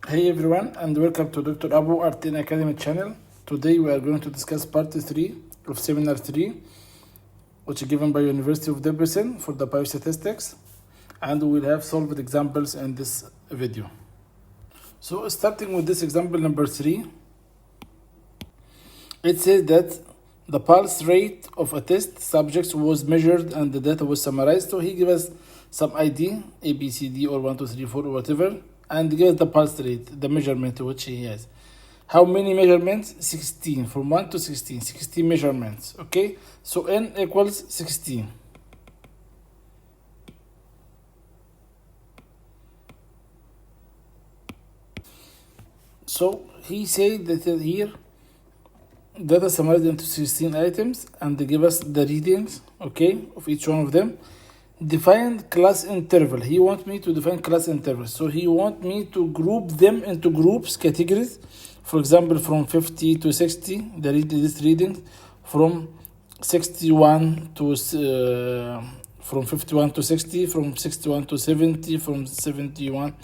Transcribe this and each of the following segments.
Hey everyone, and welcome to Dr. Abu Artin Academy channel. Today we are going to discuss part 3 of seminar 3, which is given by University of Debrecen for the Biostatistics, and we will have solved examples in this video. So starting with this example number 3, it says that the pulse rate of a test subject was measured and the data was summarized. So he gives us some ID, A, B, C, D, or 1, 2, 3, 4, or whatever, and gives the pulse rate, the measurement which he has. How many measurements? 16, from 1 to 16, 16 measurements, okay? So N equals 16. So he said that here, data summarized into 16 items, and they give us the readings, okay, of each one of them. Define class interval. He wants me to define class interval. So he wants me to group them into groups, categories. For example, from 50 to 60, this reading, from 61 to from 51 to 60, from 61 to 70, from 71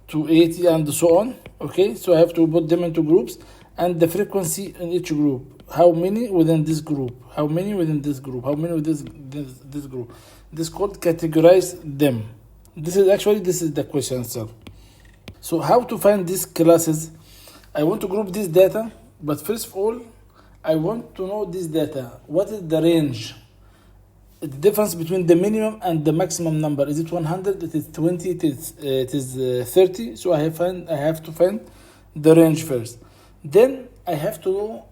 to 80, and so on. Okay, so I have to put them into groups, and the frequency in each group. How many within this group? How many within this group? How many within this group? This is called categorize them. This is the question itself. So how to find these classes? I want to group this data, but first of all, I want to know this data. What is the range? The difference between the minimum and the maximum number. Is it 100? It is 20? It is 30? So I have to find the range first. Then I have to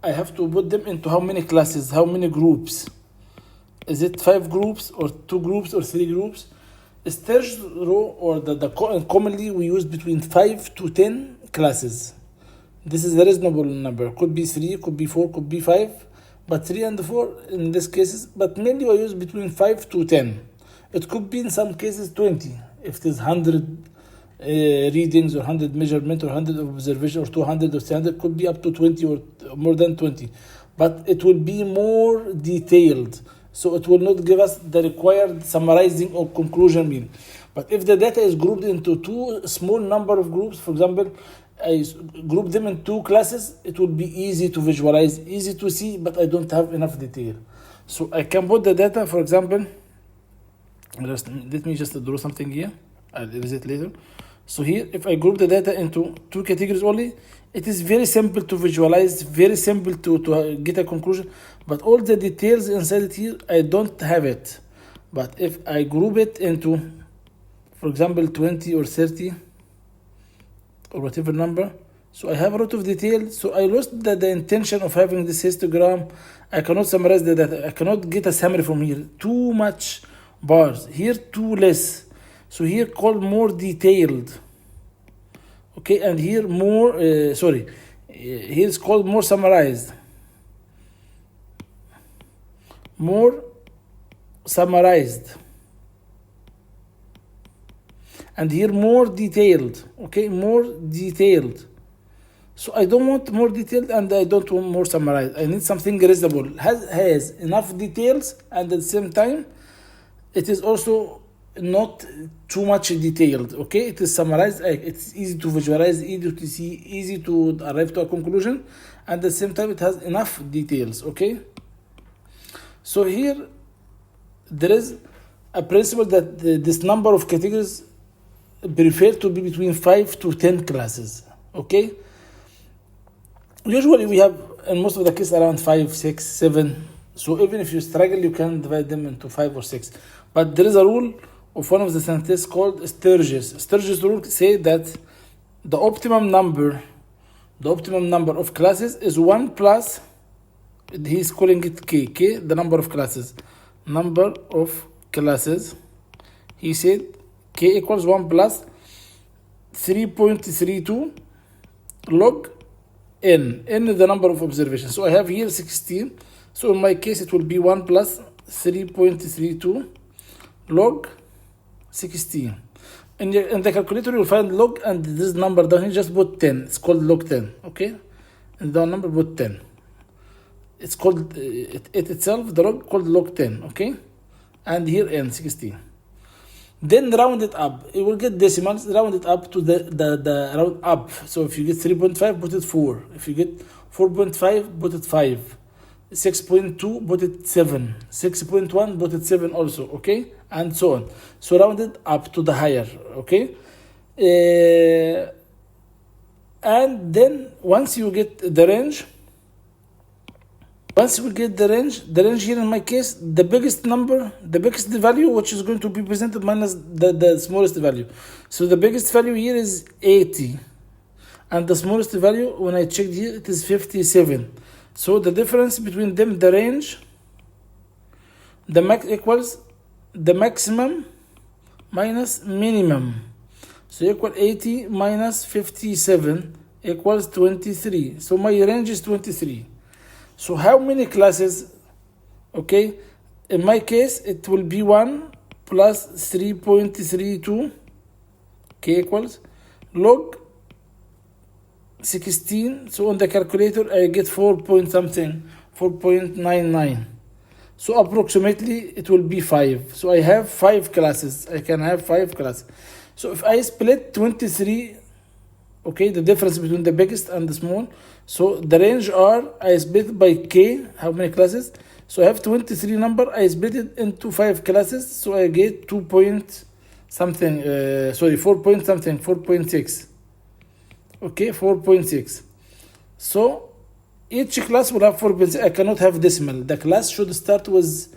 put them into how many classes, how many groups. Is it 5 groups or 2 groups or 3 groups? Sturge row, or commonly we use between 5 to 10 classes. This is a reasonable number. Could be 3, could be 4, could be 5, but 3 and 4 in these cases. But mainly we use between 5 to 10. It could be in some cases 20 if it is 100 readings or 100 measurement or 100 observation or 200 or 300. Could be up to 20 or more than 20, but it will be more detailed. So it will not give us the required summarizing or conclusion mean. But if the data is grouped into 2 small number of groups, for example, I group them in 2 classes, it will be easy to visualize, easy to see, but I don't have enough detail. So I can put the data, for example, let me just draw something here. I'll erase it later. So here, if I group the data into 2 categories only, it is very simple to visualize, very simple to get a conclusion. But all the details inside it here, I don't have it. But if I group it into, for example, 20 or 30, or whatever number, so I have a lot of detail. So I lost the intention of having this histogram. I cannot summarize the data. I cannot get a summary from here. Too much bars. Here, too less. So here called more detailed. Okay, and here more, here it's called more summarized. More summarized. And here more detailed. Okay, more detailed. So I don't want more detailed and I don't want more summarized. I need something reasonable. Has enough details, and at the same time, it is also not too much detailed. Okay, it is summarized. It's easy to visualize, easy to see, easy to arrive to a conclusion, and at the same time it has enough details. Okay, so here there is a principle that this number of categories prefer to be between 5 to 10 classes. Okay, usually we have in most of the cases around 5, 6, 7. So even if you struggle, you can divide them into 5 or 6. But there is a rule of one of the scientists called Sturge's. Sturge's rule say that the optimum number of classes is 1 plus, he's calling it K, the number of classes. Number of classes, he said K equals 1 plus 3.32 log N. N is the number of observations. So I have here 16. So in my case, it will be 1 plus 3.32 log 16. In the calculator, you'll find log, and this number down here, just put 10. It's called log 10. Okay? And the number put 10. It's called, it itself, the log called log 10. Okay? And here N, 16. Then round it up. It will get decimals, round it up to the round up. So if you get 3.5, put it 4. If you get 4.5, put it 5. 6.2, put it 7. 6.1, put it 7 also, okay? And so on. So round it up to the higher, okay? And then once you get the range, the range here in my case, the biggest number, the biggest value, which is going to be presented minus the smallest value. So the biggest value here is 80. And the smallest value, when I checked here, it is 57. So the difference between them, the range, the max equals the maximum minus minimum. So equal 80 minus 57 equals 23. So my range is 23. So how many classes? Okay, in my case, it will be 1 plus 3.32, okay, equals log 16. So on the calculator, I get 4 point something, 4.99. So approximately it will be 5. So I have 5 classes. I can have 5 classes. So if I split 23, okay, the difference between the biggest and the small. So the range are, I split by k, how many classes? So I have 23 number, I split it into 5 classes. So I get 2 point something, 4 point something, 4.6. Okay, 4.6. So each class will have 4.6. I cannot have decimal. The class should start with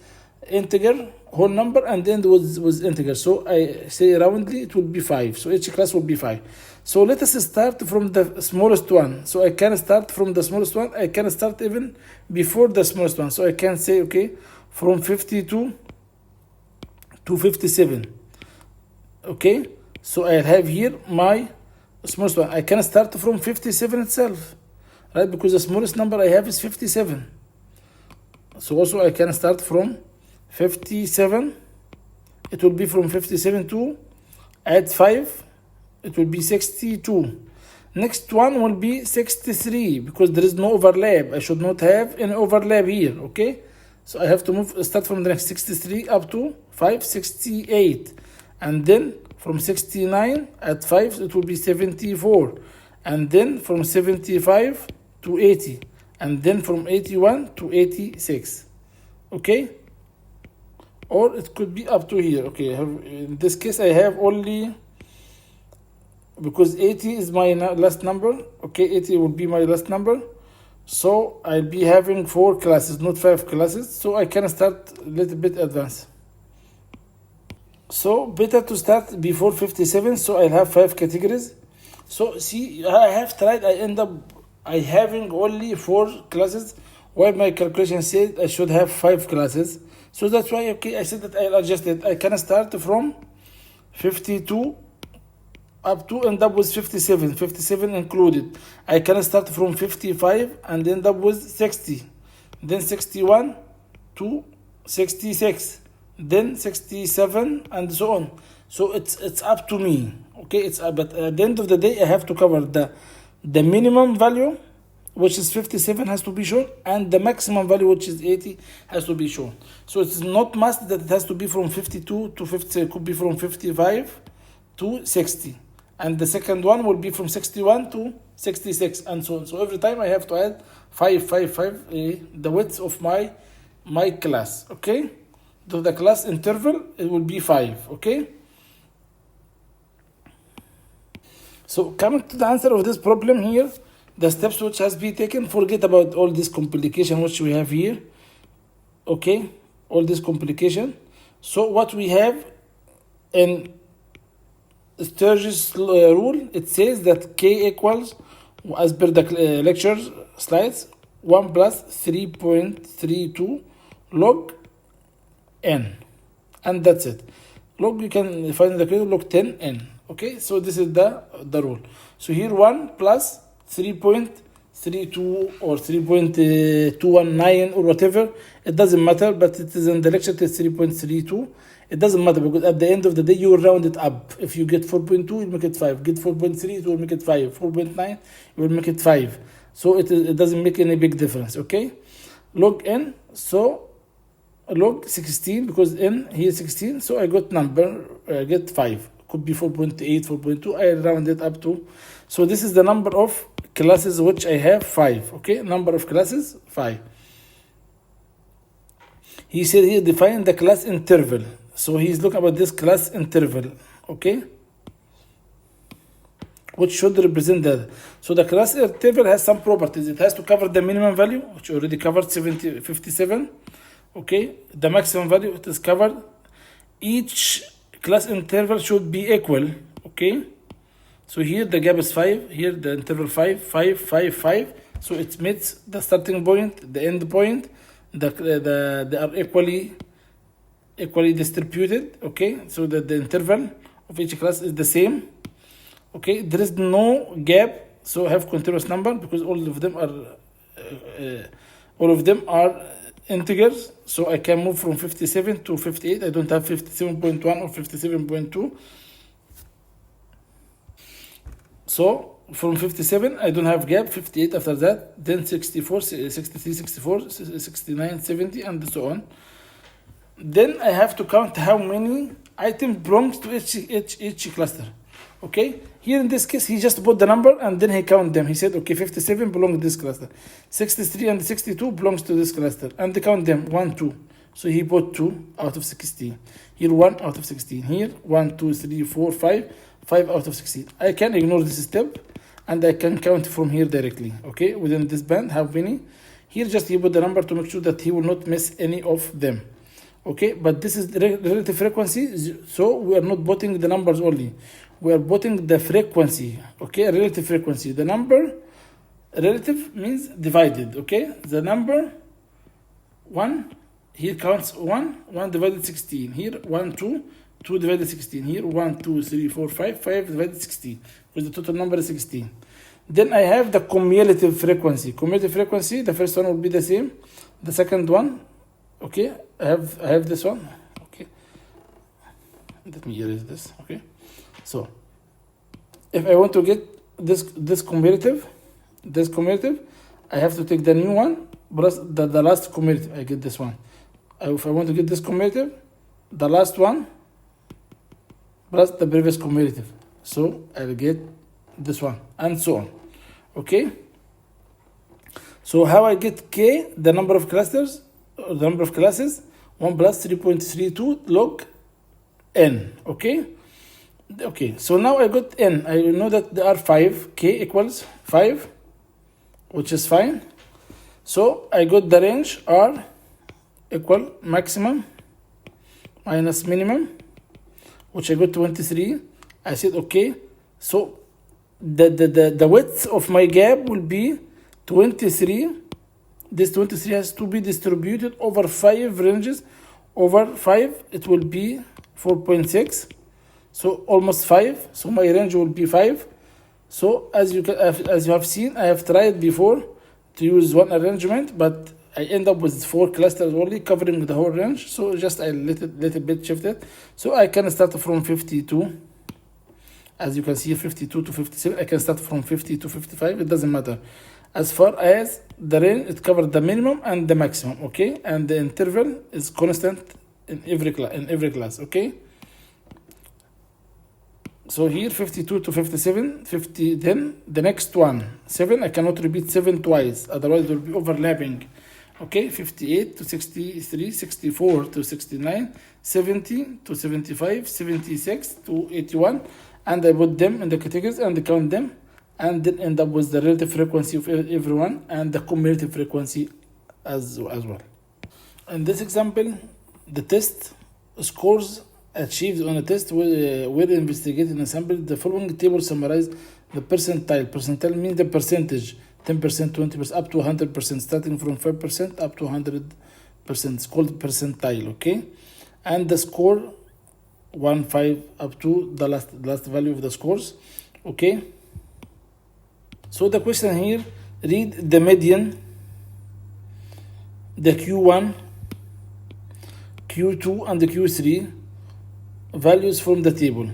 integer, whole number, and end with integer. So I say roundly it will be 5. So each class will be 5. So let us start from the smallest one. So I can start from the smallest one. I can start even before the smallest one. So I can say, okay, from 52 to 57. Okay, so I have here my smallest one. I can start from 57 itself, right? Because the smallest number I have is 57. So also I can start from 57. It will be from 57 to add 5. It will be 62. Next one will be 63 because there is no overlap. I should not have any overlap here, okay? So I have to start from the next 63 up to 568. And then from 69 at 5, it will be 74. And then from 75 to 80. And then from 81 to 86. Okay? Or it could be up to here. Okay, in this case, I have only, because 80 is my last number. Okay, 80 will be my last number. So I'll be having 4 classes, not 5 classes. So I can start a little bit advanced. So better to start before 57. So I'll have 5 categories. So see, I have tried, I end up having only 4 classes, while my calculation said I should have 5 classes. So that's why, okay, I said that I'll adjust it. I can start from 52 up to end up with 57, 57 included. I can start from 55 and end up with 60, then 61 to 66, then 67, and so on. So it's up to me, okay? But at the end of the day, I have to cover the minimum value, which is 57, has to be shown, and the maximum value, which is 80, has to be shown. So it's not must that it has to be from 52 to 50. It could be from 55 to 60. And the second one will be from 61 to 66, and so on. So every time I have to add 5, the width of my class, okay? To the class interval, it will be 5, okay? So coming to the answer of this problem here, the steps which has been taken, forget about all this complication which we have here, okay? All this complication. So what we have in Sturge's rule, it says that k equals, as per the lecture slides, 1 plus 3.32 log n, and that's it. Log, you can find the calculator, log 10n. Okay, so this is the rule. So here 1 plus 3.32 or 3.219 or whatever, it doesn't matter, but it is in the lecture test 3.32. It doesn't matter because at the end of the day, you will round it up. If you get 4.2, you make it 5. Get 4.3, it will make it 5. 4.9, you will make it 5. So it doesn't make any big difference, okay? Log n, so log 16 because n here 16, so I got number, I get 5. Could be 4.8, 4.2. I round it up to. So this is the number of classes which I have, 5. Okay, number of classes 5. He said here define the class interval. So he's looking about this class interval. Okay, which should represent that. So the class interval has some properties. It has to cover the minimum value, which already covered 57. Okay, the maximum value, it is covered. Each class interval should be equal. Okay, so here the gap is 5, here the interval 5, 5, 5, 5. So it meets the starting point, the end point. They are equally distributed. Okay, so that the interval of each class is the same. Okay, there is no gap, so I have continuous number because all of them are integers. So I can move from 57 to 58. I don't have 57.1 or 57.2. So from 57 I don't have gap. 58 after that, then 64, 63, 64, 69, 70, and so on. Then I have to count how many items belongs to each cluster. Okay, here in this case he just put the number and then he count them. He said, okay, 57 belongs to this cluster, 63 and 62 belongs to this cluster, and they count them 1, 2. So he put 2 out of 16. Here 1 out of 16. Here 1, 2, 3, 4, 5, 5 out of 16. I can ignore this step and I can count from here directly. Okay, within this band how many. Here just he put the number to make sure that he will not miss any of them. Okay, but this is relative frequency, so we are not putting the numbers only. We are putting the frequency. Okay, relative frequency. The number, relative means divided. Okay, the number 1, here counts 1 divided 16. Here 1, 2, 2 divided 16. Here 1, 2, 3, 4, 5, 5 divided 16. Because the total number is 16. Then I have the cumulative frequency. Cumulative frequency, the first one will be the same. The second one, okay, I have this one. Okay, let me erase this. Okay, so if I want to get this cumulative, I have to take the new one plus the last cumulative. I get this one. If I want to get this cumulative, the last one plus the previous cumulative, so I'll get this one, and so on. Okay, so how I get k, the number of clusters, or the number of classes, 1 plus 3.32 log n. Okay, so now I got n. I know that there are 5, k equals 5, which is fine. So I got the range r equal maximum minus minimum, which I got 23. I said okay, so the width of my gap will be 23. This 23 has to be distributed over 5 ranges. Over 5 it will be 4.6, so almost 5. So my range will be 5. So as you have seen, I have tried before to use one arrangement, but I end up with 4 clusters only covering the whole range. So just a little bit shifted. So I can start from 52. As you can see, 52 to 57. I can start from 50 to 55. It doesn't matter. As far as the range, it covers the minimum and the maximum. Okay, and the interval is constant in every class. Okay. So here 52 to 57, 50. Then the next one 7. I cannot repeat 7 twice, otherwise it will be overlapping. Okay, 58 to 63, 64 to 69, 70 to 75, 76 to 81, and I put them in the categories and count them, and then end up with the relative frequency of everyone and the cumulative frequency as well. In this example, the test scores achieved on a test were investigated in a sample. The following table summarize the percentile. Percentile means the percentage, 10%, 20%, up to 100%, starting from 5% up to 100%. It's called percentile, okay? And the score 1, 5 up to the last value of the scores, okay? So the question here, read the median, the Q1, Q2, and the Q3 values from the table.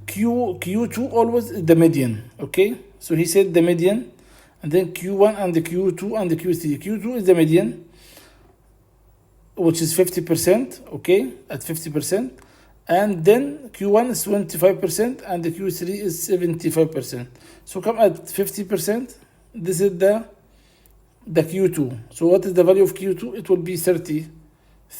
Q2 always is the median, okay? So he said the median, and then Q1 and the Q2 and the Q3. Q2 is the median, which is 50%, okay, at 50%, and then Q1 is 25%, and the Q3 is 75%. So come at 50%, this is the Q2. So what is the value of Q2? It will be 30.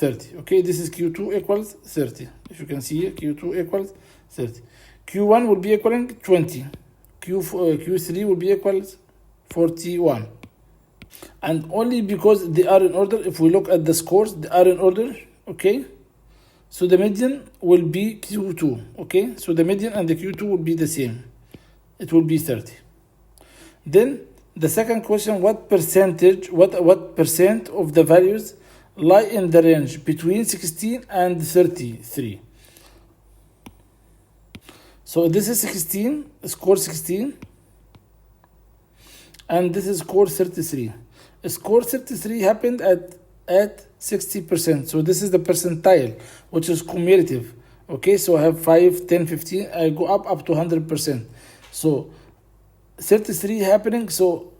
Okay, this is Q2 equals 30. If you can see here, Q2 equals 30. Q1 will be equaling 20. Q3 will be equals 41. And only because they are in order, if we look at the scores, they are in order, okay? So the median will be Q2, okay? So the median and the Q2 will be the same. It will be 30. Then the second question, what percent of the values lie in the range between 16 and 33? So this is 16, score 16, and this is score 33. Score 33 happened at 60%. So this is the percentile, which is cumulative. Okay, so I have 5, 10, 15, I go up to 100%. So 33 happening, so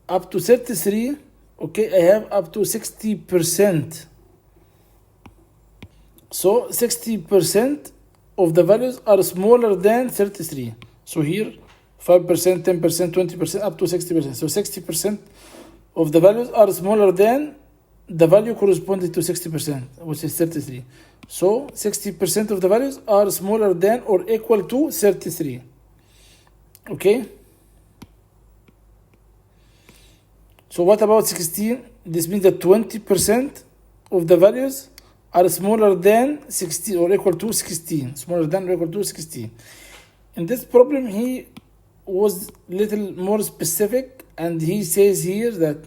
up to 33, okay, I have up to 60%. So 60% of the values are smaller than 33. So here 5%, 10%, 20%, up to 60%. So 60% of the values are smaller than the value corresponding to 60%, which is 33. So 60% of the values are smaller than or equal to 33. Okay? So what about 16? This means that 20% of the values are smaller than 16 or equal to 16. Smaller than or equal to 16. In this problem, he was little more specific, and he says here that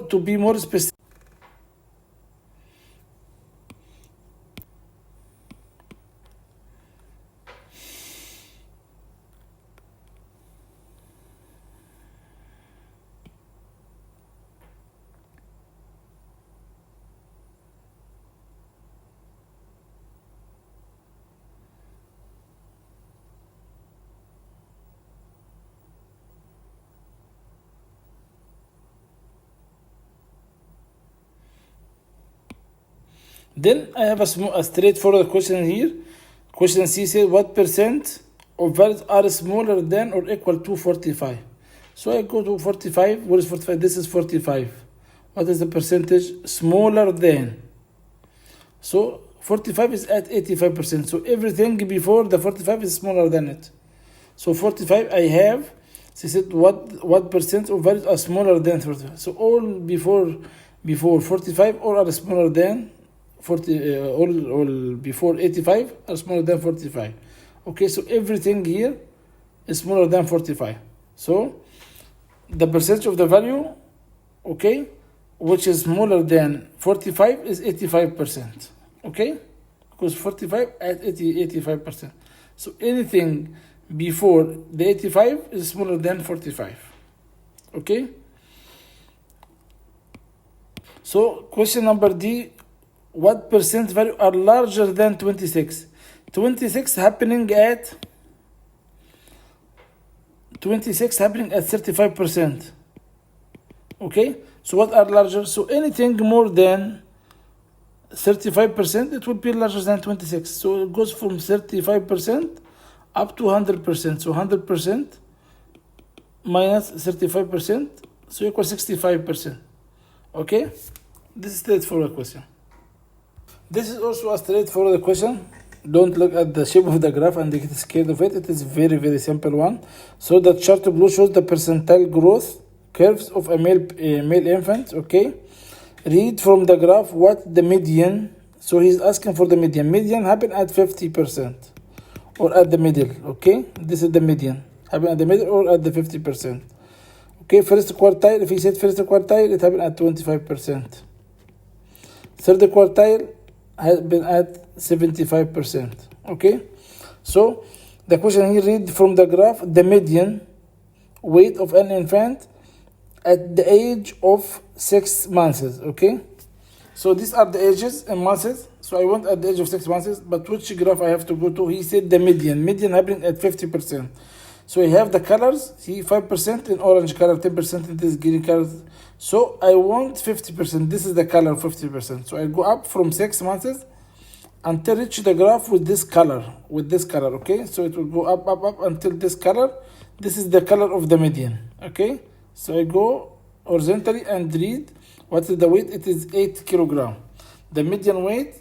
to be more specific. Then I have a straightforward question here. Question C says, what percent of values are smaller than or equal to 45? So I go to 45. What is 45? This is 45. What is the percentage? Smaller than. So 45 is at 85%. So everything before the 45 is smaller than it. So 45 I have. She said, what percent of values are smaller than 45? So all before 45 all are smaller than 40, all before 85 are smaller than 45. Okay, so everything here is smaller than 45. So the percentage of the value, okay, which is smaller than 45 is 85%. Okay, because 45 at 85%. So anything before the 85 is smaller than 45. Okay. So question number D, what percent value are larger than 26? 26 happening at 35%. Okay, so what are larger? So anything more than 35%, it will be larger than 26. So it goes from 35% up to 100%. So 100% minus 35%, so equals 65%. Okay, this is straightforward question. This is also a straightforward question. Don't look at the shape of the graph and get scared of it. It is very, very simple one. So the chart below shows the percentile growth curves of a male infant. Okay, read from the graph what the median. So he's asking for the median. Median happen at 50% or at the middle. Okay, this is the median. Happen at the middle or at the 50%. Okay, first quartile. If he said first quartile, it happened at 25%. Third quartile has been at 75%. Okay, so the question here, read from the graph the median weight of an infant at the age of 6 months. Okay, so these are the ages and months. So I want at the age of 6 months, but which graph I have to go to? He said the median happening at 50%. So I have the colors, see 5% in orange color, 10% in this green color. So I want 50%. This is the color 50%. So I go up from 6 months until reach the graph with this color, okay? So it will go up until this color. This is the color of the median, okay? So I go horizontally and read what is the weight. It is 8 kilogram. The median weight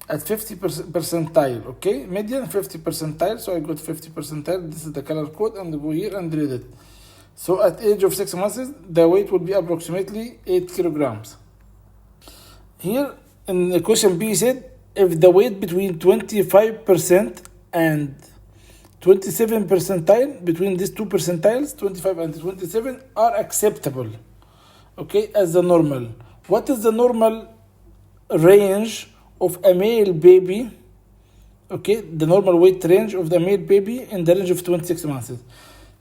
at 50 percentile, okay? Median 50 percentile, so I got 50 percentile. This is the color code, and go here and read it. So at age of 6 months, the weight would be approximately 8 kilograms. Here in the question B said, if the weight between 25% and 27 percentile, between these two percentiles, 25 and 27, are acceptable, okay, as the normal. What is the normal range of a male baby? Okay, the normal weight range of the male baby in the range of 26 months.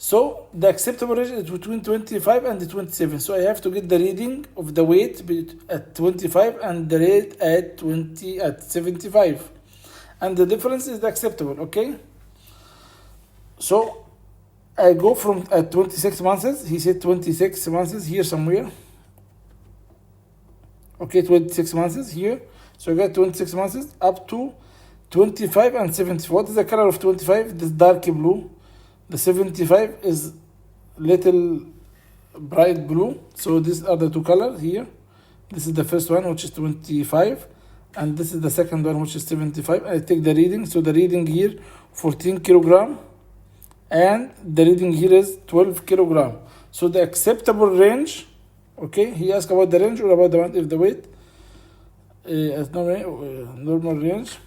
So the acceptable range is between 25 and 27. So I have to get the reading of the weight at 25 and the rate at 75. And the difference is acceptable, okay? So I go from at 26 months. He said 26 months here somewhere. Okay, 26 months here. So I got 26 months up to 25 and 70. What is the color of 25? This dark blue. The 75 is little bright blue. So these are the two colors here. This is the first one, which is 25. And this is the second one, which is 75. I take the reading. So the reading here, 14 kilogram. And the reading here is 12 kilogram. So the acceptable range, okay, he asked about the range or about the amount if the weight, normal range.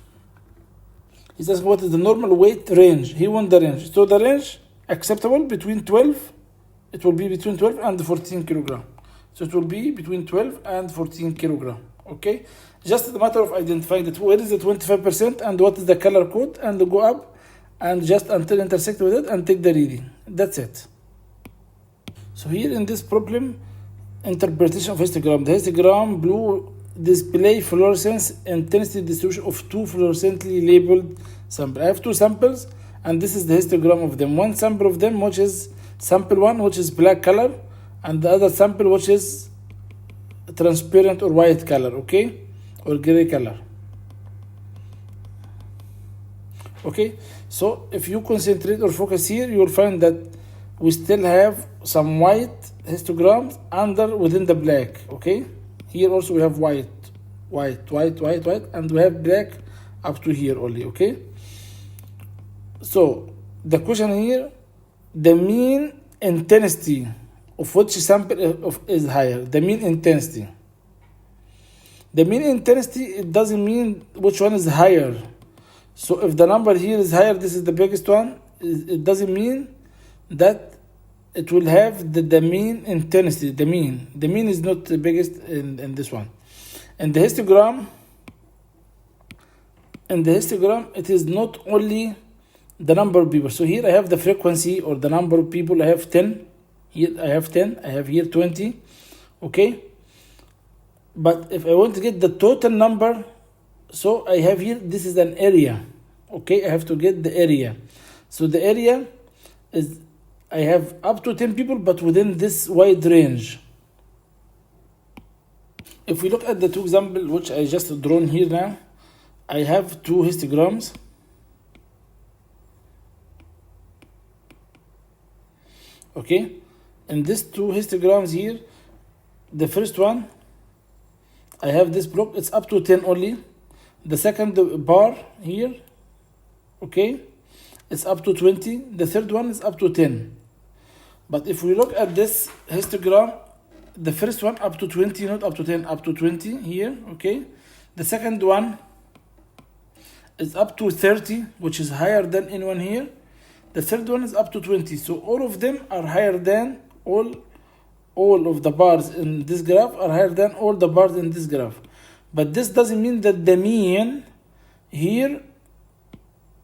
He says what is the normal weight range. He wants the range. So the range acceptable between 12, it will be between 12 and 14 kilogram. So it will be between 12 and 14 kilogram. Okay, just a matter of identifying that where is the 25% and what is the color code, and go up and just until intersect with it and take the reading. That's it. So here in this problem, interpretation of histogram. The histogram blue display fluorescence intensity distribution of two fluorescently labeled samples. I have two samples, and this is the histogram of them. One sample of them, which is sample 1, which is black color, and the other sample, which is transparent or white color, okay, or gray color. Okay, so if you concentrate or focus here, you will find that we still have some white histograms within the black. Okay, here also we have white, and we have black up to here only. Okay, so the question here, the mean intensity of which sample is higher. The mean intensity. The mean intensity, it doesn't mean which one is higher. So if the number here is higher, this is the biggest one, it doesn't mean that it will have the mean intensity. The mean is not the biggest in this one. In the histogram, it is not only the number of people. So here I have the frequency or the number of people. I have 10. Here I have 10. I have here 20. Okay. But if I want to get the total number, so I have here, this is an area. Okay, I have to get the area. So the area is, I have up to 10 people, but within this wide range. If we look at the two examples which I just drawn here now, I have two histograms. Okay, and these two histograms here, the first one, I have this block, it's up to 10 only. The second bar here, okay, it's up to 20. The third one is up to 10. But if we look at this histogram, the first one up to 20, not up to 10, up to 20 here, okay. The second one is up to 30, which is higher than anyone here. The third one is up to 20. So all of them are higher than all of the bars in this graph are higher than all the bars in this graph. But this doesn't mean that the mean here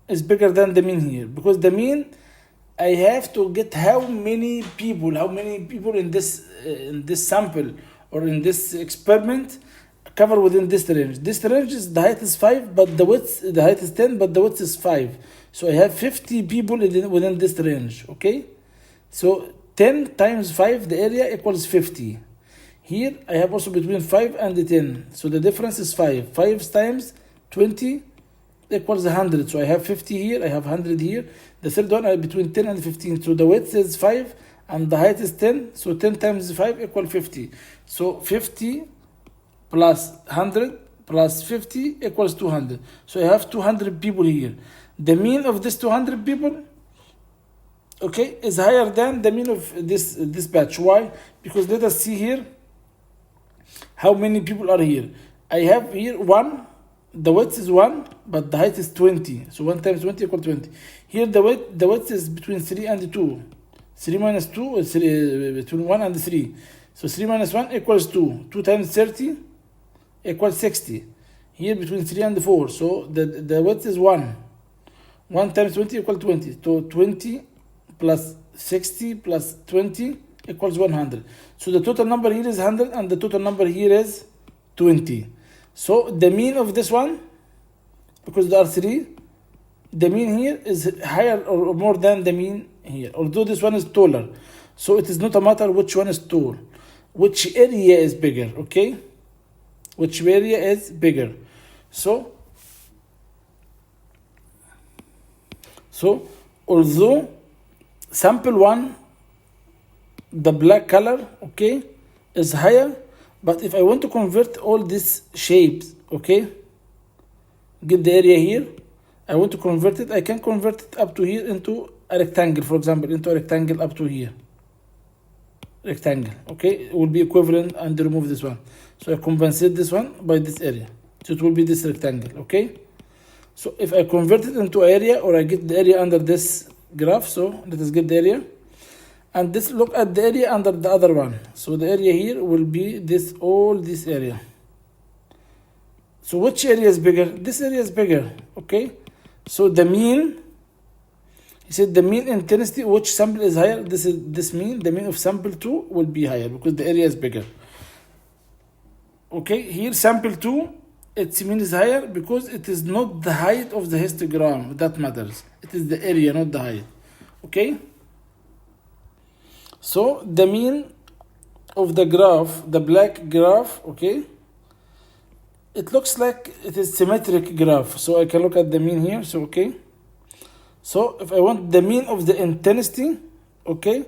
is bigger than the mean here, because the mean, I have to get how many people in this sample or in this experiment cover within this range. This range is the height is 5, but the height is 10, but the width is 5. So I have 50 people within this range, okay? So 10 times 5, the area equals 50. Here I have also between 5 and 10. So the difference is 5. 5 times 20 equals 100. So I have 50 here, I have 100 here. The third one are between 10 and 15. So the width is 5 and the height is 10. So 10 times 5 equals 50. So 50 plus 100 plus 50 equals 200. So I have 200 people here. The mean of this 200 people, okay, is higher than the mean of this batch. Why? Because let us see here how many people are here. I have here 1, the width is 1, but the height is 20. So 1 times 20 equals 20. Here the width is between 3 and 2. 3 minus 2 is between 1 and 3. So 3 minus 1 equals 2. 2 times 30 equals 60. Here between 3 and 4. So the width is 1. 1 times 20 equals 20. So 20 plus 60 plus 20 equals 100. So the total number here is 100 and the total number here is 20. So the mean of this one, because there are 3, the mean here is higher or more than the mean here. Although this one is taller. So it is not a matter which one is tall. Which area is bigger, okay? Which area is bigger. So although sample 1, the black color, okay, is higher, but if I want to convert all these shapes, okay, get the area here, I want to convert it, I can convert it up to here into a rectangle, for example, into a rectangle up to here. Rectangle, okay, it will be equivalent and remove this one. So I compensate this one by this area. So it will be this rectangle, okay? So if I convert it into area, or I get the area under this graph, so let us get the area. And this, look at the area under the other one. So the area here will be this, all this area. So which area is bigger? This area is bigger, okay? So the mean, he said the mean intensity, which sample is higher? This is this mean, the mean of sample 2 will be higher because the area is bigger. Okay, here sample 2, its mean is higher because it is not the height of the histogram that matters. It is the area, not the height. Okay? So the mean of the graph, the black graph, okay, it looks like it is symmetric graph. So I can look at the mean here. So okay. So if I want the mean of the intensity, okay,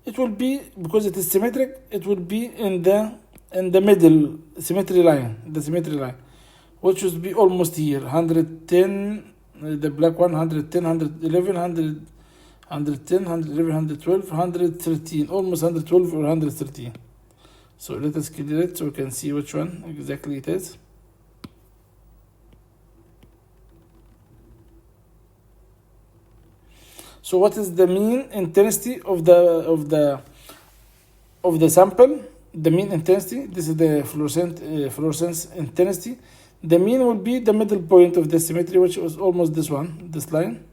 it will be, because it is symmetric, it will be in the middle symmetry line, the symmetry line, which would be almost here, 110, the black one, 110, 111, 100. 110, 111, 112, 113, almost 112 or 113. So let us clear it so we can see which one exactly it is. So what is the mean intensity of the sample? The mean intensity, this is the fluorescence intensity. The mean will be the middle point of the symmetry, which was almost this one, this line.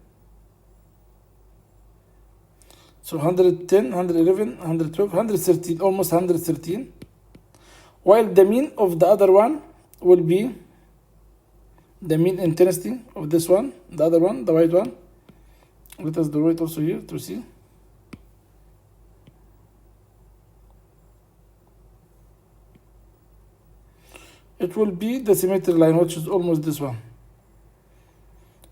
So 110, 111, 112, 113, almost 113. While the mean of the other one will be the mean intensity of this one, the other one, the white one. Let us draw it also here to see. It will be the symmetry line, which is almost this one.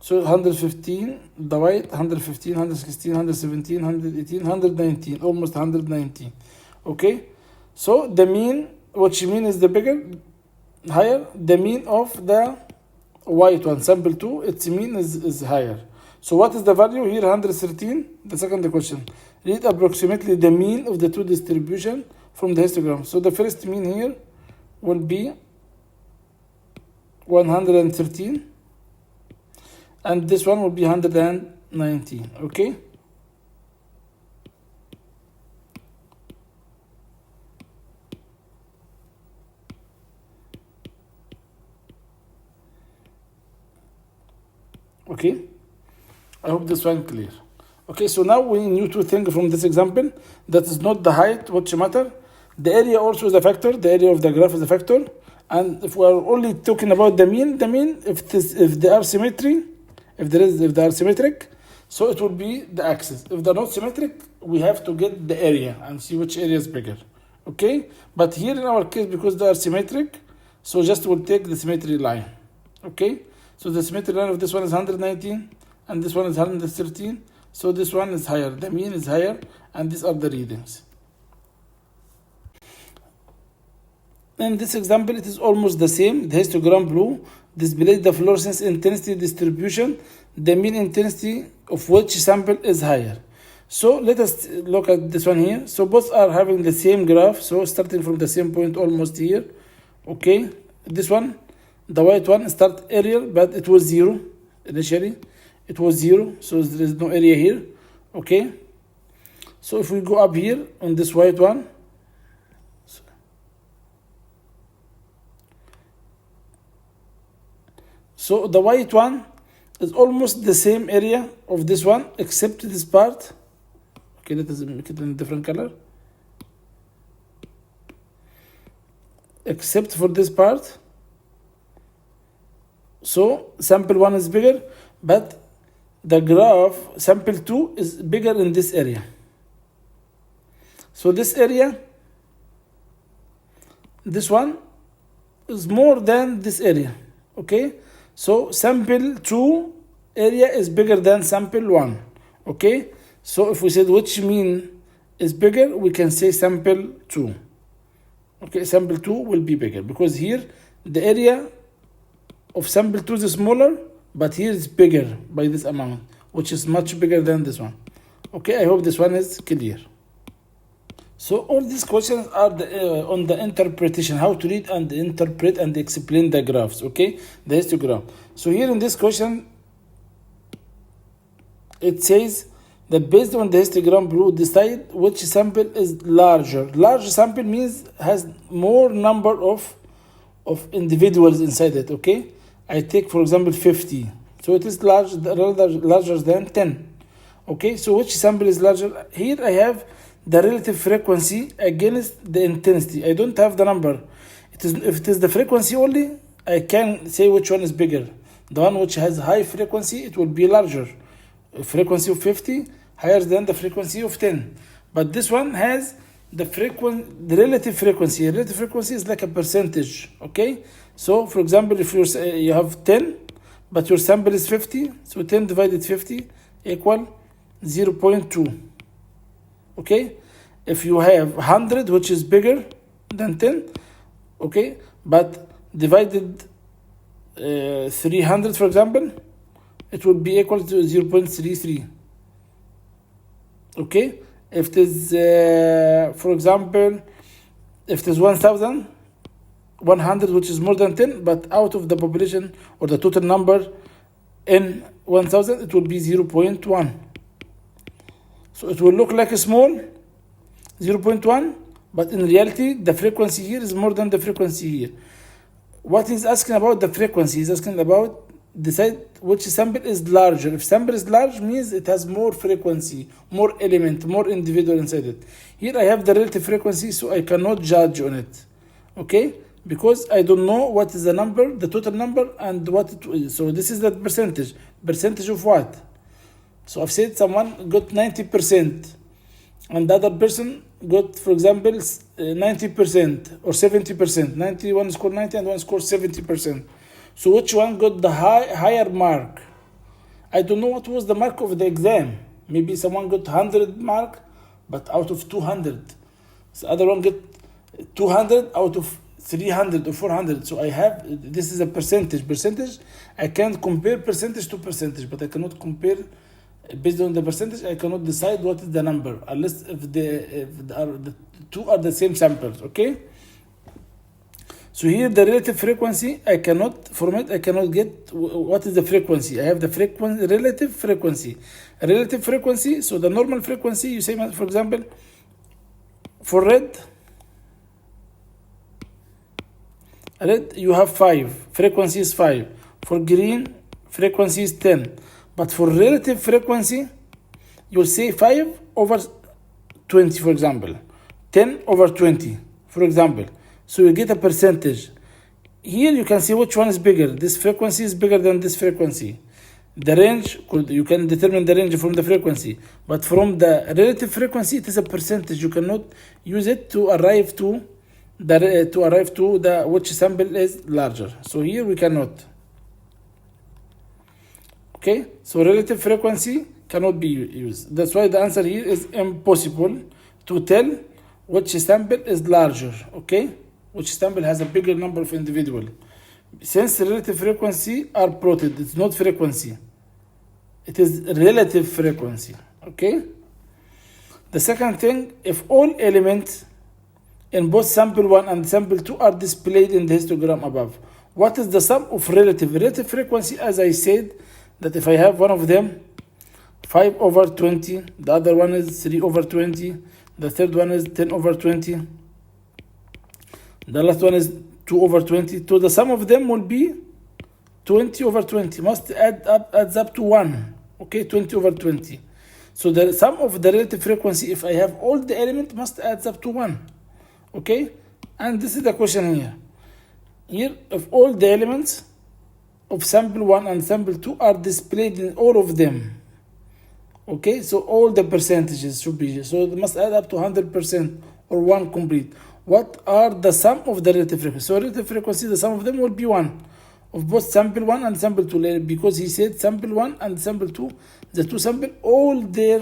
So 115, the white, 115, 116, 117, 118, 119, almost 119. Okay? So the mean, which mean is the bigger, higher, the mean of the white one, sample 2, its mean is higher. So what is the value here? 113. The second question. Read approximately the mean of the two distribution from the histogram. So the first mean here will be 113. And this one will be 119. Okay? Okay? I hope this one clear. Okay, so now we need to think from this example that is not the height which matter. The area also is a factor. The area of the graph is a factor. And if we are only talking about the mean, if they are symmetry, if they are symmetric, so it will be the axis. If they're not symmetric, we have to get the area and see which area is bigger. Okay, but here in our case, because they are symmetric, so just we'll take the symmetry line. Okay, so the symmetry line of this one is 119 and this one is 113. So this one is higher, the mean is higher, and these are the readings. In this example, it is almost the same. The histogram blue displays the fluorescence intensity distribution, the mean intensity of which sample is higher. So let us look at this one here. So both are having the same graph, so starting from the same point almost here. Okay, this one, the white one, start aerial, but it was 0 initially. It was 0, so there is no area here. Okay, so if we go up here on this white one, so the white one is almost the same area of this one, except this part. Okay, let us make it in a different color. Except for this part. So sample 1 is bigger, but the graph sample 2 is bigger in this area. So this area, this one is more than this area. Okay, so sample 2 area is bigger than sample 1. Okay, so if we said which mean is bigger, we can say sample 2. Okay, sample 2 will be bigger because here the area of sample 2 is smaller, but here is bigger by this amount, which is much bigger than this one. Okay, I hope this one is clear. So all these questions are on the interpretation, how to read and interpret and explain the graphs, okay, the histogram. So here in this question, it says that based on the histogram blue, decide which sample is larger. Large sample means has more number of individuals inside it, okay. I take, for example, 50. So it is larger than 10. Okay, so which sample is larger? Here I have the relative frequency against the intensity. I don't have the number. If it is the frequency only, I can say which one is bigger. The one which has high frequency, it will be larger. A frequency of 50 higher than the frequency of 10. But this one has the relative frequency. Relative frequency is like a percentage. Okay, so for example, if you have 10, but your sample is 50, so 10 divided 50 equal 0.2. Okay, if you have 100, which is bigger than 10, okay, but divided 300, for example, it would be equal to 0.33. Okay, if it is, for example, if it is 1,100, which is more than 10, but out of the population or the total number in 1,000, it will be 0.1. So it will look like a small 0.1, but in reality, the frequency here is more than the frequency here. What he's asking about the frequency, he's asking about decide which sample is larger. If sample is large, means it has more frequency, more element, more individual inside it. Here I have the relative frequency, so I cannot judge on it. Okay, because I don't know what is the number, the total number, and what it is. So this is the percentage. Percentage of what? So I've said someone got 90%, and the other person got, for example, 90% or 70%. 91 scored 90 and one scored 70%. So which one got the higher mark? I don't know what was the mark of the exam. Maybe someone got 100 mark, but out of 200. The other one got 200 out of 300 or 400. So I have, this is a percentage. I can compare percentage to percentage, but I cannot compare based on the percentage. I cannot decide what is the number unless if the two are the same samples. Okay. So here the relative frequency, I cannot get what is the frequency. I have the relative frequency. So the normal frequency, you say, for example, for red you have 5, frequency is 5. For green, frequency is 10. But for relative frequency, you'll say 5 over 20, for example. 10 over 20, for example. So you get a percentage. here you can see which one is bigger. This frequency is bigger than this frequency. The range, you can determine the range from the frequency, but from the relative frequency, it is a percentage. You cannot use it to arrive to the which sample is larger. So here we cannot. Okay, so relative frequency cannot be used. That's why the answer here is impossible to tell which sample is larger. Okay, which sample has a bigger number of individuals. Since relative frequency are plotted, it's not frequency. It is relative frequency. Okay. The second thing, if all elements in both sample 1 and sample 2 are displayed in the histogram above, what is the sum of relative frequency? As I said, that if I have one of them 5/20, the other one is 3/20, the third one is 10/20, the last one is 2/20, so the sum of them will be 20/20, must adds up to 1. Okay, 20/20. So the sum of the relative frequency, if I have all the elements, must adds up to 1. Okay, and this is the question here. Here, if all the elements of sample 1 and sample 2 are displayed in all of them. Okay, so all the percentages should be here. So it must add up to 100% or 1 complete. What are the sum of the relative frequency? So relative frequency, the sum of them will be 1. Of both sample 1 and sample 2, because he said sample 1 and sample 2, the two sample, all their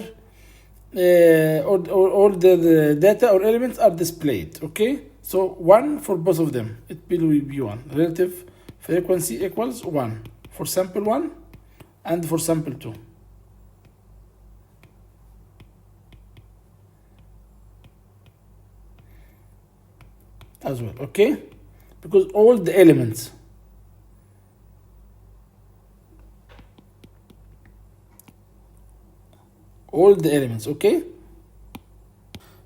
all the data or elements are displayed. Okay, so 1 for both of them, it will be 1. Relative frequency equals 1 for sample 1 and for sample 2. As well. Okay, because all the elements, okay.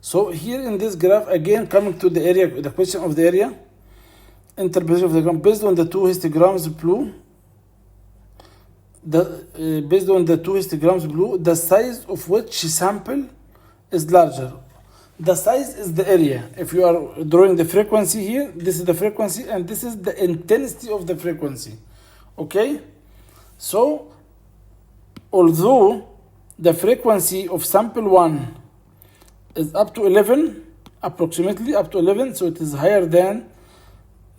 So here in this graph, again coming to the area, the question of the area, interpretation of the graph based on the two histograms below. Based on the two histograms below, the size of which sample is larger. The size is the area. If you are drawing the frequency here, this is the frequency and this is the intensity of the frequency. Okay, so although the frequency of sample 1 is up to 11, approximately up to 11, so it is higher than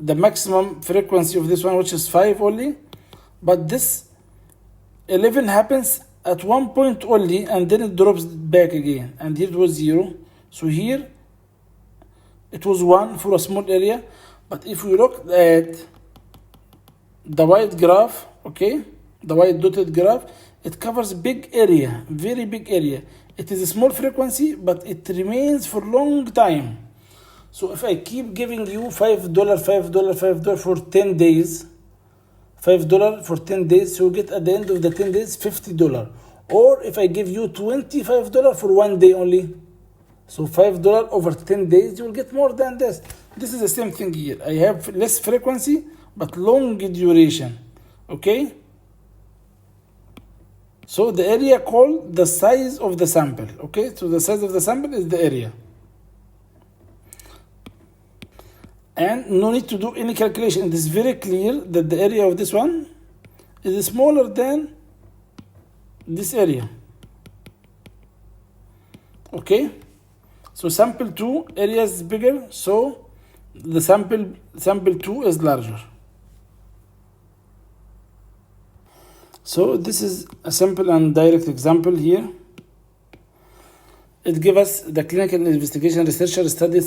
the maximum frequency of this one, which is 5 only, but this 11 happens at one point only and then it drops back again, and here it was 0. So here it was 1 for a small area, but if we look at the white graph, okay, the white dotted graph, it covers big area, very big area. It is a small frequency, but it remains for long time. So if I keep giving you $5 for 10 days, $5 for 10 days, so you get at the end of the 10 days $50. Or if I give you $25 for 1 day only, so $5 over 10 days, you will get more than this. This is the same thing here. I have less frequency, but long duration. Okay? So the area called the size of the sample. Okay? So the size of the sample is the area. And no need to do any calculation. It is very clear that the area of this one is smaller than this area. Okay? So sample 2 area is bigger, so the sample 2 is larger. So this is a simple and direct example here. It gives us the clinical investigation researcher studied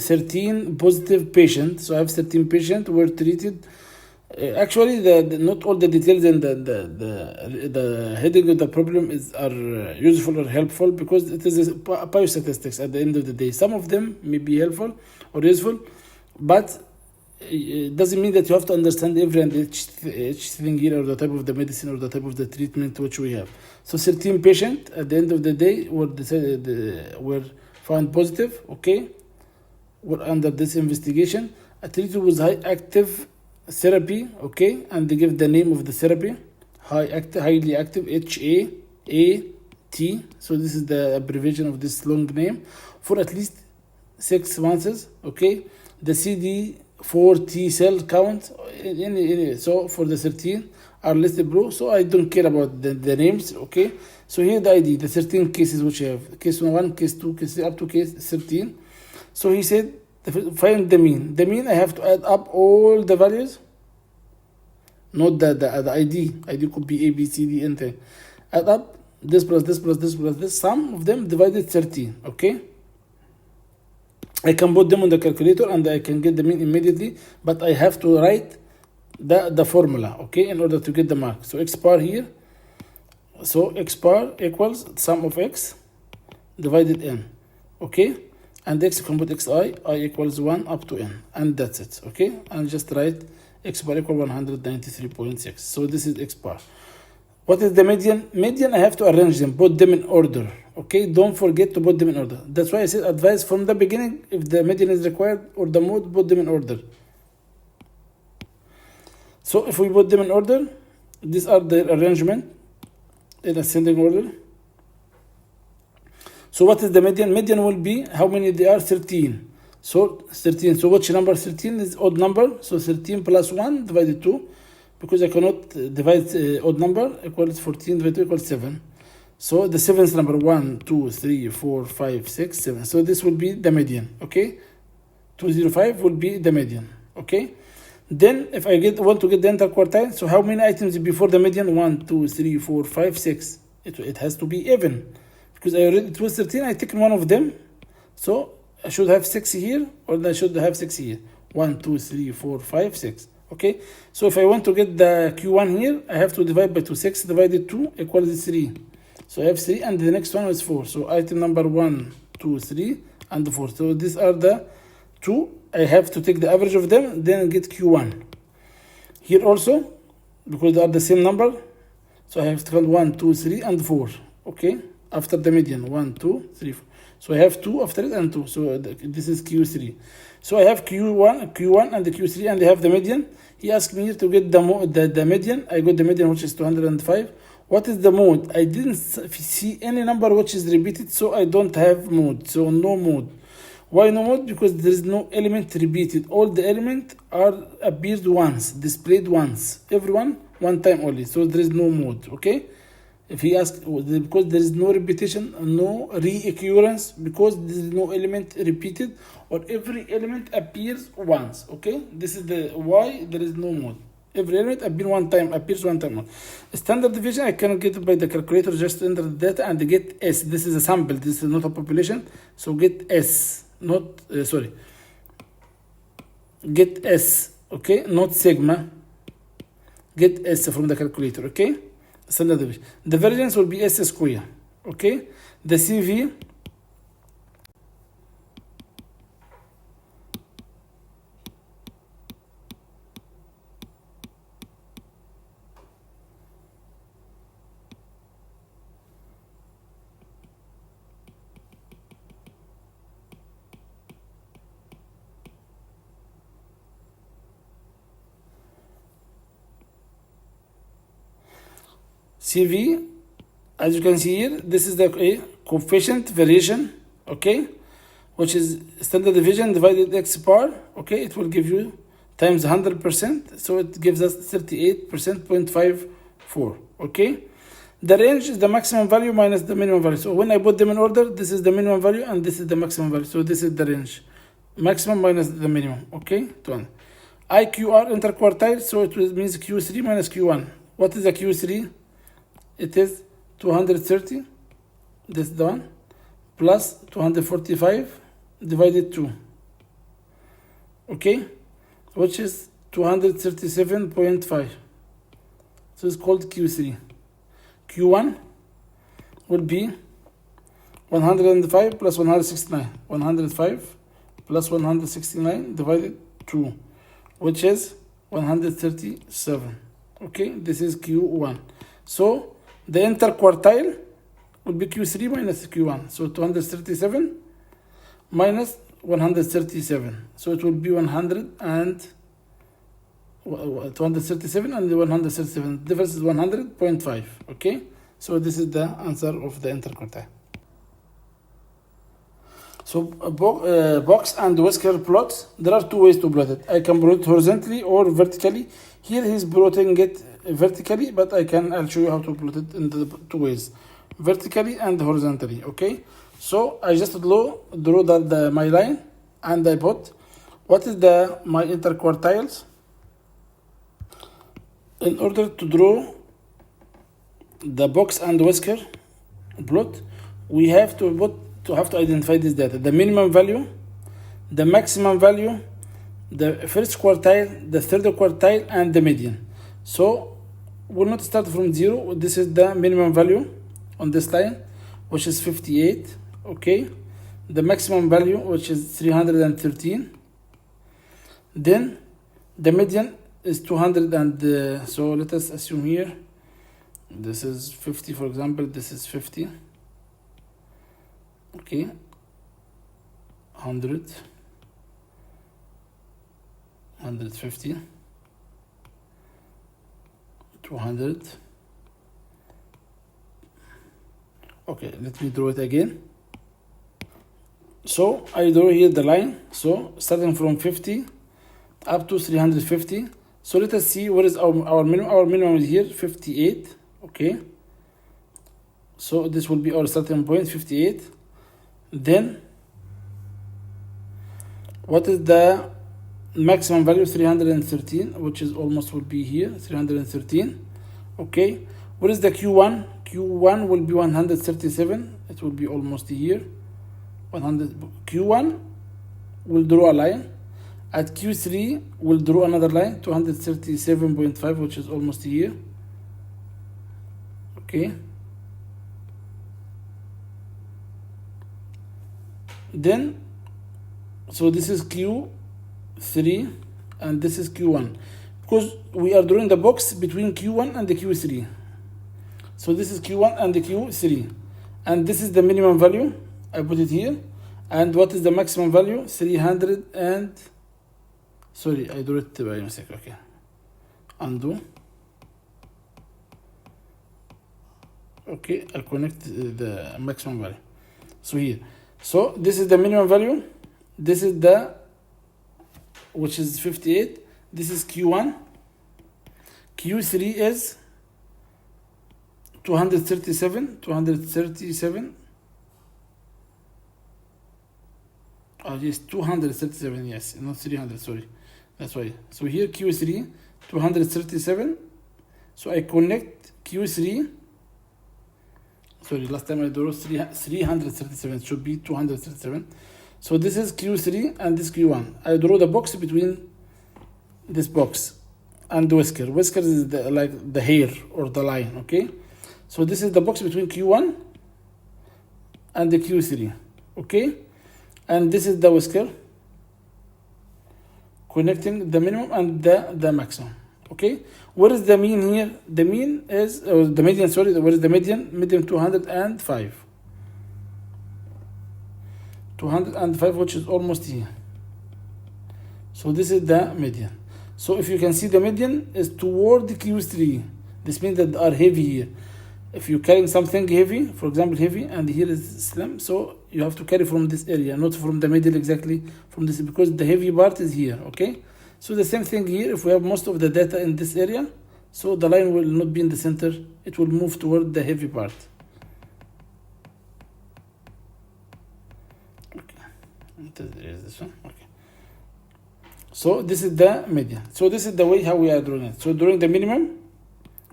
13 positive patients. So I have 13 patients were treated. Actually, not all the details and the heading of the problem are useful or helpful, because it is a biostatistics at the end of the day. Some of them may be helpful or useful, but it doesn't mean that you have to understand every and each thing here, or the type of the medicine or the type of the treatment which we have. So 13 patients at the end of the day were found positive, okay, were under this investigation. A treated with high active therapy, okay, and they give the name of the therapy, highly active, HAAT. So this is the abbreviation of this long name, for at least 6 months, okay. The 4 T cell count, so for the 13 are listed below, so I don't care about the names, okay? So here the ID, the 13 cases which you have, case 1, case 2, case 3, up to case 13. So he said, find the mean. The mean, I have to add up all the values, not the ID. ID could be A, B, C, D, anything. Add up this plus this plus this plus this, sum of them divided 13, okay? I can put them on the calculator and I can get the mean immediately, but I have to write the formula, okay, in order to get the mark. So x bar here, so x bar equals sum of x divided n, okay, and x, you can put xi, I equals 1 up to n, and that's it, okay, and just write x bar equal 193.6. so this is x bar. What is the median? Median, I have to arrange them, put them in order, okay? Don't forget to put them in order. That's why I said advise from the beginning, if the median is required or the mode, put them in order. So if we put them in order, these are the arrangement in ascending order. So what is the median? Median will be, how many they are? 13. So 13, so which number? 13 is odd number, so 13 plus 1 divided 2. Because I cannot divide odd number, equals 14 divided 2 equals 7. So the seventh number, 1, 2, 3, 4, 5, 6, 7. So this will be the median, okay? 205 will be the median, okay? Then if I want to get the interquartile, so how many items before the median? 1, 2, 3, 4, 5, 6. It has to be even. Because it was 13, I take one of them. So I should have 6 here, or I should have 6 here. 1, 2, 3, 4, 5, 6. Okay, so if I want to get the Q1 here, I have to divide by 2. 6 divided 2 equals 3. So I have 3, and the next one is 4. So item number 1, 2, 3, and 4. So these are the 2. I have to take the average of them, then get Q1. Here also, because they are the same number, so I have to count 1, 2, 3, and 4. Okay, after the median, 1, 2, 3, 4. So I have 2 after it and 2. So this is Q3. So I have Q1 and the Q3, and I have the median. He asked me here to get the median. I got the median, which is 205. What is the mode? I didn't see any number which is repeated, so I don't have mode. So no mode. Why no mode? Because there is no element repeated. All the elements are appeared once, displayed once. Everyone one time only. So there is no mode. Okay. If he asks, because there is no repetition, no reoccurrence, because there is no element repeated, or every element appears once. Okay, this is the why there is no mode. Every element appears one time. Standard deviation, I cannot get it by the calculator. Just enter the data and get S. This is a sample. This is not a population. So get S. Not sorry. Get S. Okay, not sigma. Get S from the calculator. Okay. Standard deviation. The variance will be S square. Okay. The CV CV, as you can see here, this is the coefficient variation, okay, which is standard deviation divided x bar, okay, it will give you times 100%, so it gives us 38%.54, okay. The range is the maximum value minus the minimum value. So when I put them in order, this is the minimum value and this is the maximum value. So this is the range, maximum minus the minimum, okay. IQR interquartile, so it means Q3 minus Q1. What is the Q3? It is 230, this is the one, plus 245 divided 2, okay, which is 237.5. So it's called Q3. Q1 will be 105 plus 169, 105 plus 169 divided 2, which is 137, okay, this is Q1. So the interquartile will be Q3 minus Q1. So 237 minus 137. So it will be 237 and the 137. The difference is 100.5. Okay. So this is the answer of the interquartile. So box and whisker plots, there are two ways to plot it. I can plot it horizontally or vertically. Here he's plotting it vertically, but I'll show you how to plot it in the two ways, vertically and horizontally. Okay, so I just drew my line, and I put what is my interquartiles. In order to draw the box and whisker plot, we have to identify this data: the minimum value, the maximum value, the first quartile, the third quartile, and the median. So we'll not start from 0. This is the minimum value on this line, which is 58. Okay, the maximum value, which is 313. Then the median is 200, and so let us assume here this is 50, for example. This is 50. Okay, 100, 150, 200. Okay, let me draw it again. So I draw here the line, so starting from 50 up to 350. So let us see what is our minimum. Our minimum is here 58. Okay, so this will be our starting point, 58. Then what is the maximum value? 313, which is almost will be here, 313. Okay, what is the Q1? Q1 will be 137. It will be almost here, 100. Q1 will draw a line. At Q3 we'll draw another line, 237.5, which is almost here. Okay, then so this is Q3 and this is Q1, because we are drawing the box between Q1 and the Q3. So this is Q1 and the Q3, and this is the minimum value. I put it here. And what is the maximum value? 300 and sorry, I drew it by mistake. Okay, undo. Okay, I'll connect the maximum value. So here, so this is the minimum value. This is which is 58. This is Q1. Q3 is 237. Oh yes, 237. Yes, not 300. Sorry, that's why. So here Q3 237. So I connect Q3. Sorry, last time I drew 337. It should be 237. So this is Q3 and this Q1. I draw the box between this box and the whisker. Whisker is like the hair or the line. Okay, so this is the box between Q1 and the Q3. Okay, and this is the whisker connecting the minimum and the maximum. Okay, what is the mean here? The mean is, or the median, sorry, what is the median? Median 205. 205, which is almost here. So this is the median. So if you can see, the median is toward the Q3. This means that they are heavy here. If you're carrying something heavy, for example heavy, and here is slim, so you have to carry from this area, not from the middle exactly, from this, because the heavy part is here. Okay, so the same thing here. If we have most of the data in this area, so the line will not be in the center, it will move toward the heavy part. Is this one? Okay. So this is the median. So this is the way how we are drawing it. So drawing the minimum,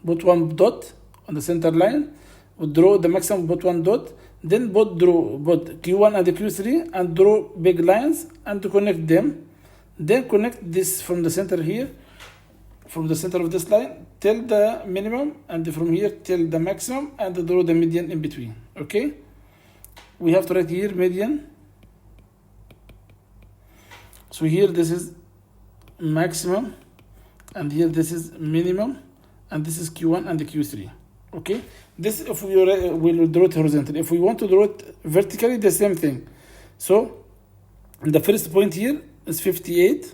put one dot on the center line, we draw the maximum, put one dot, then draw both Q1 and the Q3 and draw big lines and to connect them. Then connect this from the center here, from the center of this line till the minimum, and from here till the maximum, and draw the median in between. Okay, we have to write here median. So here this is maximum, and here this is minimum, and this is Q1 and the Q3. Okay, this if we will draw it horizontally. If we want to draw it vertically, the same thing. So the first point here is 58.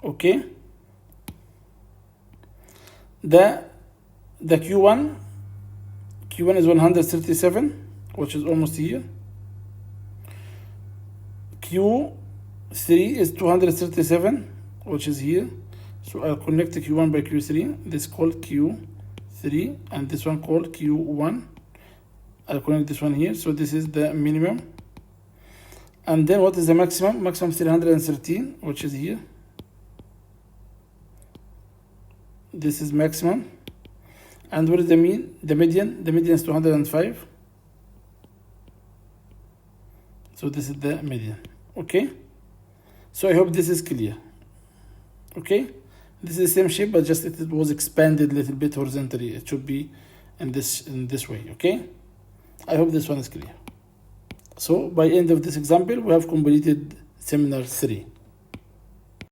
Okay, the Q1 is 137, which is almost here. Q3 is 237, which is here. So I'll connect Q1 by Q3. This called Q3 and this one called Q1. I'll connect this one here. So this is the minimum. And then what is the maximum? Maximum 313, which is here. This is maximum. And what is the mean? The median? The median is 205. So this is the median. Okay. So I hope this is clear. Okay. This is the same shape, but just it was expanded a little bit horizontally. It should be in this way. Okay. I hope this one is clear. So by end of this example, we have completed seminar 3.